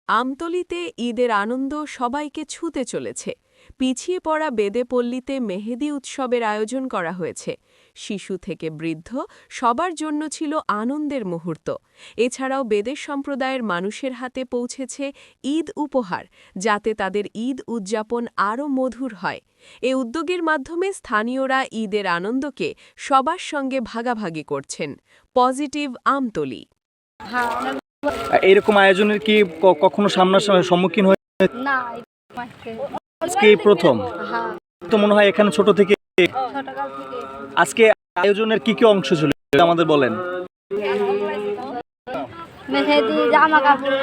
আমতলীতে ঈদের আনন্দ সবাইকে ছুঁতে চলেছে। পিছিয়ে পড়া বেদেপল্লীতে মেহেদি উৎসবের আয়োজন করা হয়েছে। শিশু থেকে বৃদ্ধ সবার জন্য ছিল আনন্দের মুহূর্ত। এছাড়াও বেদের সম্প্রদায়ের মানুষের হাতে পৌঁছেছে ঈদ উপহার, যাতে তাদের ঈদ উদযাপন আরও মধুর হয়। এ উদ্যোগের মাধ্যমে স্থানীয়রা ঈদের আনন্দকে সবার সঙ্গে ভাগাভাগি করছেন। পজিটিভ আমতলী। এরকম আয়োজনের কি কখনো সম্মুখীন হয়ে না, আজকে প্রথম? হ্যাঁ, তো মনে হয় এখানে ছোট থেকে। ছোটকাল থেকে আজকে আয়োজনের কি কি অংশ ছিল আমাদের বলেন। মেহেদি, জামা কাপড়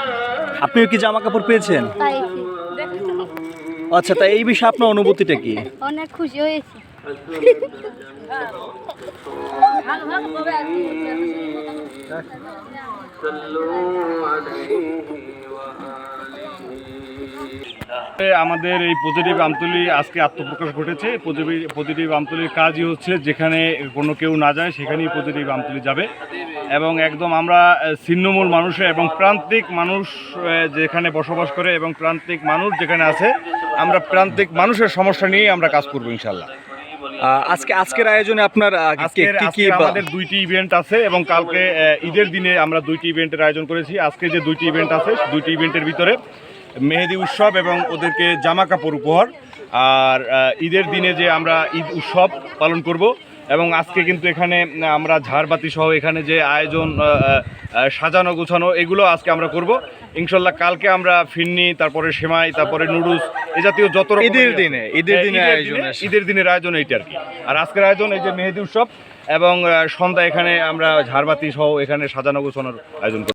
আপনিও কি জামা কাপড় পেয়েছেন? পাইছি। আচ্ছা, তা এই বিষয়ে আপনার অনুভূতিটা কি? অনেক খুশি হয়েছি। আমাদের এই পজিটিভ আমতলী আজকে আত্মপ্রকাশ ঘটেছে। পজিটিভ আমতলীর কাজই হচ্ছে যেখানে কোনো কেউ না যায় সেখানেই পজিটিভ আমতলী যাবে, এবং একদম আমরা ছিন্নমূল মানুষের এবং প্রান্তিক মানুষ যেখানে বসবাস করে এবং প্রান্তিক মানুষ যেখানে আছে, আমরা প্রান্তিক মানুষের সমস্যা নিয়ে আমরা কাজ করবো ইনশাল্লাহ। আজকের আয়োজনে আপনার আমাদের দুইটি ইভেন্ট আছে এবং কালকে ঈদের দিনে আমরা দুইটি ইভেন্টের আয়োজন করেছি। আজকে যে দুইটি ইভেন্ট আছে, দুইটি ইভেন্টের ভিতরে মেহেদি উৎসব এবং ওদেরকে জামা কাপড় উপহার, আর ঈদের দিনে যে আমরা ঈদ উৎসব পালন করব। এবং আজকে কিন্তু এখানে আমরা ঝাড়বাতি সহ এখানে যে আয়োজন সাজানো গোছানো এগুলো আজকে আমরা করব ইনশাল্লাহ। কালকে আমরা ফিরনি, তারপরে সেমাই, তারপরে নুডলস, এ জাতীয় যত ঈদের দিনের আয়োজন এইটা আর কি। আর আজকের আয়োজন এই যে মেহেদি উৎসব এবং সন্ধ্যা এখানে আমরা ঝাড়বাতি সহ এখানে সাজানো গোছানোর আয়োজন করব।